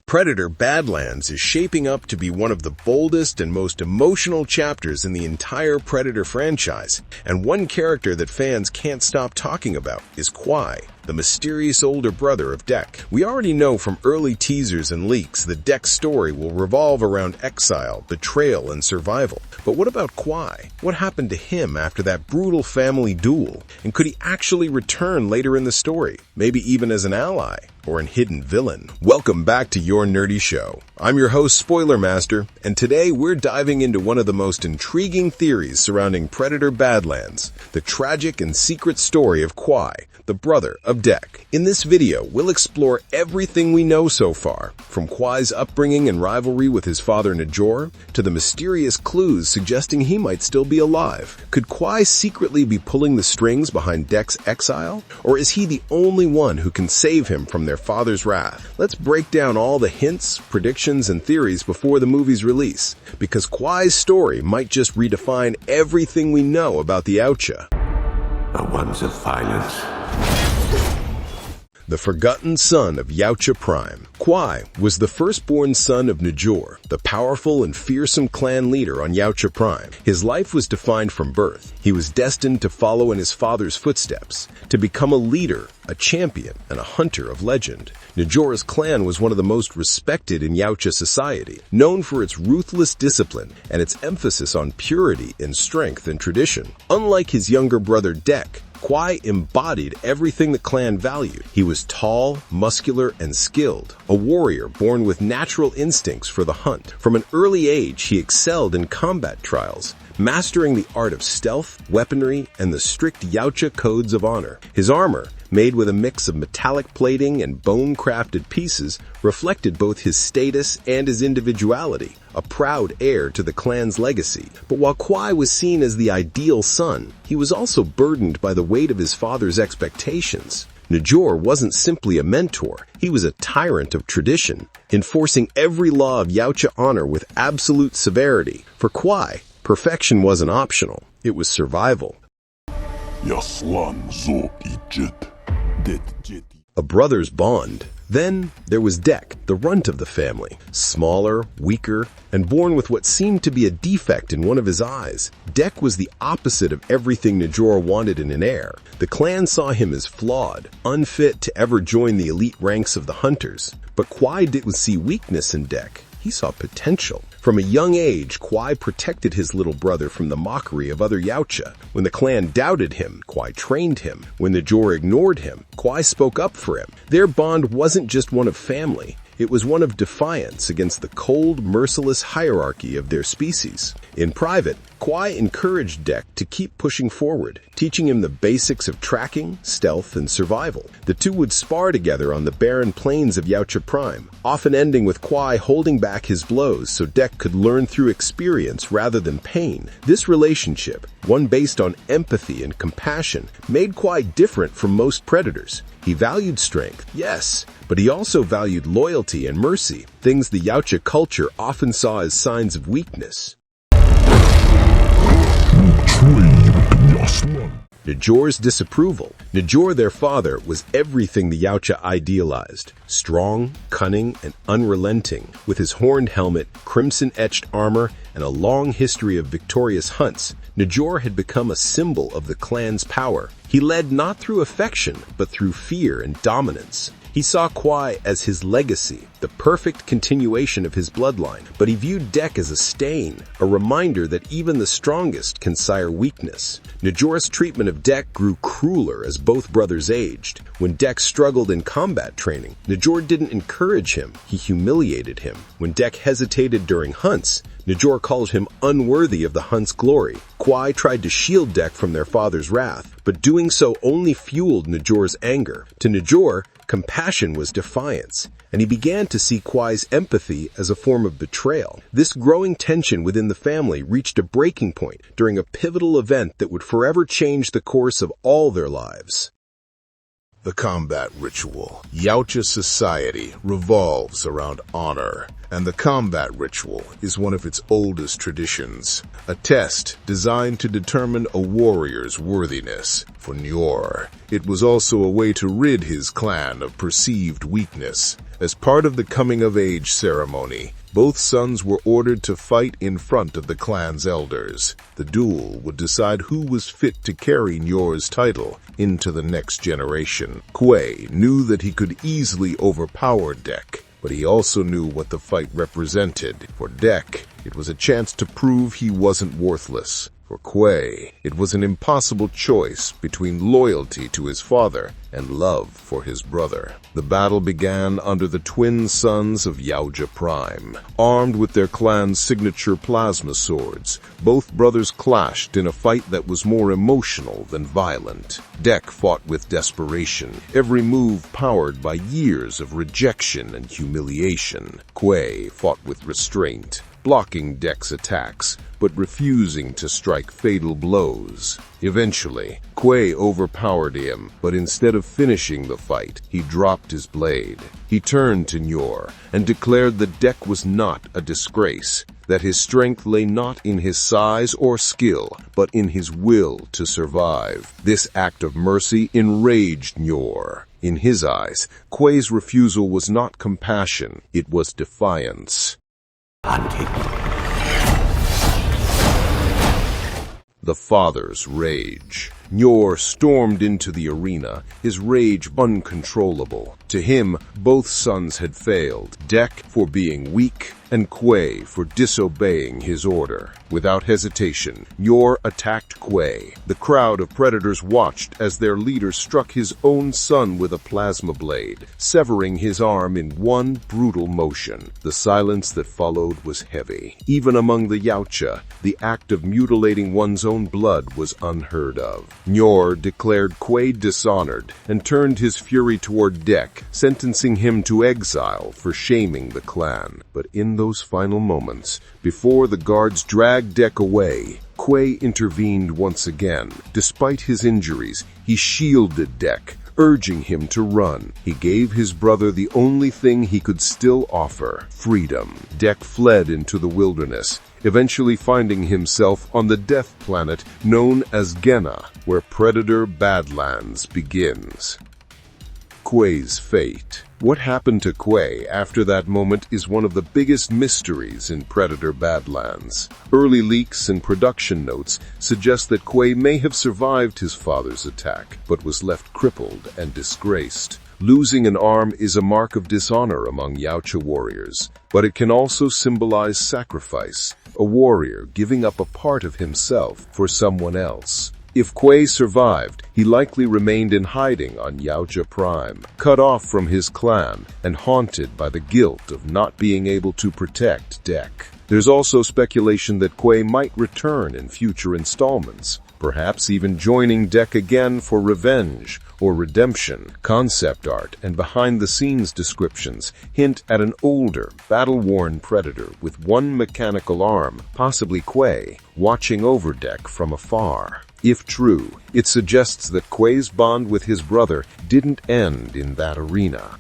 Predator Badlands is shaping up to be one of the boldest and most emotional chapters in the entire Predator franchise, and one character that fans can't stop talking about is Kwei, the mysterious older brother of Dek. We already know from early teasers and leaks that Dek's story will revolve around exile, betrayal, and survival. But what about Kwei? What happened to him after that brutal family duel? And could he actually return later in the story, maybe even as an ally or an hidden villain? Welcome back to Your Nerdy Show. I'm your host, Spoiler Master, and today we're diving into one of the most intriguing theories surrounding Predator Badlands, the tragic and secret story of Kwei, the brother of Dek. In this video, we'll explore everything we know so far, from Kwei's upbringing and rivalry with his father Njohrr, to the mysterious clues suggesting he might still be alive. Could Kwei secretly be pulling the strings behind Dek's exile? Or is he the only one who can save him from their father's wrath? Let's break down all the hints, predictions, and theories before the movie's release, because Kwei's story might just redefine everything we know about the Yautja. The ones of violence. The forgotten son of Yautja Prime. Kwei was the firstborn son of Njohrr, the powerful and fearsome clan leader on Yautja Prime. His life was defined from birth. He was destined to follow in his father's footsteps, to become a leader, a champion, and a hunter of legend. Njohrr's clan was one of the most respected in Yautja society, known for its ruthless discipline and its emphasis on purity in strength and tradition. Unlike his younger brother Dek, Kwei embodied everything the clan valued. He was tall, muscular, and skilled, a warrior born with natural instincts for the hunt. From an early age, he excelled in combat trials, mastering the art of stealth, weaponry, and the strict Yautja codes of honor. His armor, made with a mix of metallic plating and bone-crafted pieces, reflected both his status and his individuality, a proud heir to the clan's legacy. But while Kwei was seen as the ideal son, he was also burdened by the weight of his father's expectations. Njohrr wasn't simply a mentor, he was a tyrant of tradition, enforcing every law of Yautja honor with absolute severity. For Kwei, perfection wasn't optional, it was survival. A brother's bond. Then there was Dek, the runt of the family, smaller, weaker, and born with what seemed to be a defect in one of his eyes. Dek was the opposite of everything Njohrr wanted in an heir. The clan saw him as flawed, unfit to ever join the elite ranks of the hunters. But Kwei didn't see weakness in Dek. He saw potential. From a young age, Kwei protected his little brother from the mockery of other Yautja. When the clan doubted him, Kwei trained him. When Njohrr ignored him, Kwei spoke up for him. Their bond wasn't just one of family. It was one of defiance against the cold, merciless hierarchy of their species. In private, Kwei encouraged Dek to keep pushing forward, teaching him the basics of tracking, stealth, and survival. The two would spar together on the barren plains of Yautja Prime, often ending with Kwei holding back his blows so Dek could learn through experience rather than pain. This relationship, one based on empathy and compassion, made Kwei different from most predators. He valued strength, yes, but he also valued loyalty and mercy, things the Yautja culture often saw as signs of weakness. Njohrr's disapproval. Njohrr, their father, was everything the Yautja idealized. Strong, cunning, and unrelenting. With his horned helmet, crimson-etched armor, and a long history of victorious hunts, Njohrr had become a symbol of the clan's power. He led not through affection, but through fear and dominance. He saw Kwei as his legacy, the perfect continuation of his bloodline, but he viewed Dek as a stain, a reminder that even the strongest can sire weakness. Njohrr's treatment of Dek grew crueler as both brothers aged. When Dek struggled in combat training, Njohrr didn't encourage him, he humiliated him. When Dek hesitated during hunts, Njohrr called him unworthy of the hunt's glory. Kwei tried to shield Dek from their father's wrath, but doing so only fueled Njohrr's anger. To Njohrr, compassion was defiance, and he began to see Kwei's empathy as a form of betrayal. This growing tension within the family reached a breaking point during a pivotal event that would forever change the course of all their lives. The combat ritual. Yautja society revolves around honor, and the combat ritual is one of its oldest traditions. A test designed to determine a warrior's worthiness. For Njohrr, it was also a way to rid his clan of perceived weakness. As part of the coming-of-age ceremony, both sons were ordered to fight in front of the clan's elders. The duel would decide who was fit to carry Njohrr's title into the next generation. Kwei knew that he could easily overpower Dek, but he also knew what the fight represented. For Dek, it was a chance to prove he wasn't worthless. For Kwei, it was an impossible choice between loyalty to his father and love for his brother. The battle began under the twin sons of Yautja Prime. Armed with their clan's signature plasma swords, both brothers clashed in a fight that was more emotional than violent. Dek fought with desperation, every move powered by years of rejection and humiliation. Kwei fought with restraint, blocking Dek's attacks, but refusing to strike fatal blows. Eventually, Kwei overpowered him, but instead of finishing the fight, he dropped his blade. He turned to Njohrr and declared that Dek was not a disgrace, that his strength lay not in his size or skill, but in his will to survive. This act of mercy enraged Njohrr. In his eyes, Kwei's refusal was not compassion, it was defiance. Hunting. The father's rage. Njohrr stormed into the arena, his rage uncontrollable. To him, both sons had failed, Dek for being weak, and Kwei for disobeying his order. Without hesitation, Njohrr attacked Kwei. The crowd of predators watched as their leader struck his own son with a plasma blade, severing his arm in one brutal motion. The silence that followed was heavy. Even among the Yautja, the act of mutilating one's own blood was unheard of. Njohrr declared Kwei dishonored and turned his fury toward Dek, sentencing him to exile for shaming the clan. But in those final moments, before the guards dragged Dek away, Kwei intervened once again. Despite his injuries, he shielded Dek, urging him to run. He gave his brother the only thing he could still offer: freedom. Dek fled into the wilderness, eventually finding himself on the death planet known as Genna, where Predator Badlands begins. Kwei's fate. What happened to Kwei after that moment is one of the biggest mysteries in Predator Badlands. Early leaks and production notes suggest that Kwei may have survived his father's attack, but was left crippled and disgraced. Losing an arm is a mark of dishonor among Yautja warriors, but it can also symbolize sacrifice, a warrior giving up a part of himself for someone else. If Kwei survived, he likely remained in hiding on Yautja Prime, cut off from his clan and haunted by the guilt of not being able to protect Dek. There's also speculation that Kwei might return in future installments, perhaps even joining Dek again for revenge or redemption. Concept art and behind-the-scenes descriptions hint at an older, battle-worn predator with one mechanical arm, possibly Kwei, watching over Dek from afar. If true, it suggests that Kwei's bond with his brother didn't end in that arena.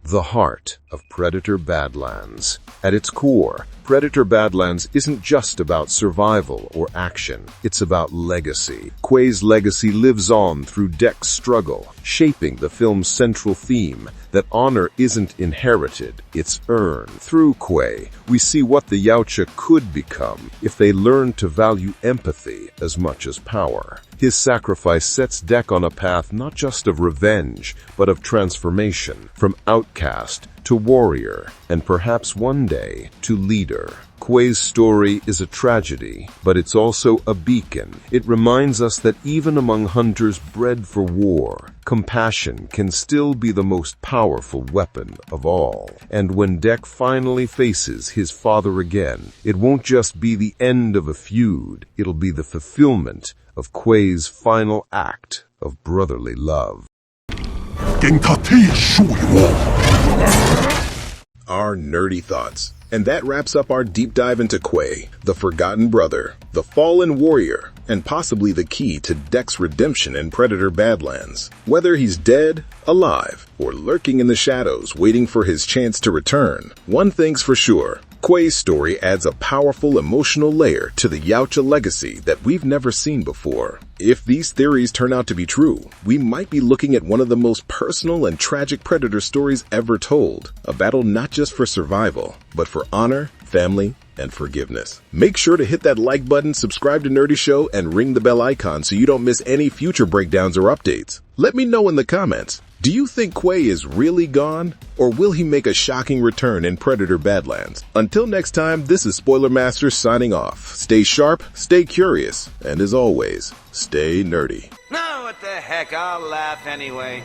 The heart of Predator Badlands. At its core, Predator Badlands isn't just about survival or action, it's about legacy. Kwei's legacy lives on through Dek's struggle, shaping the film's central theme that honor isn't inherited, it's earned. Through Kwei, we see what the Yautja could become if they learned to value empathy as much as power. His sacrifice sets Dek on a path not just of revenge, but of transformation, from outcast to warrior, and perhaps one day to leader. Kwei's story is a tragedy, but it's also a beacon. It reminds us that even among hunters bred for war, compassion can still be the most powerful weapon of all. And when Dek finally faces his father again, it won't just be the end of a feud, it'll be the fulfillment of Kwei's final act of brotherly love. our nerdy thoughts. And that wraps up our deep dive into Kwei, the forgotten brother, the fallen warrior, and possibly the key to Dek's redemption in Predator Badlands. Whether he's dead, alive, or lurking in the shadows waiting for his chance to return, one thing's for sure. Kwei's story adds a powerful emotional layer to the Yautja legacy that we've never seen before. If these theories turn out to be true, we might be looking at one of the most personal and tragic predator stories ever told. A battle not just for survival, but for honor, family, and forgiveness. Make sure to hit that like button, subscribe to Nerdy Show, and ring the bell icon so you don't miss any future breakdowns or updates. Let me know in the comments. Do you think Kwei is really gone? Or will he make a shocking return in Predator Badlands? Until next time, this is Spoiler Master signing off. Stay sharp, stay curious, and as always, stay nerdy. No, what the heck, I'll laugh anyway.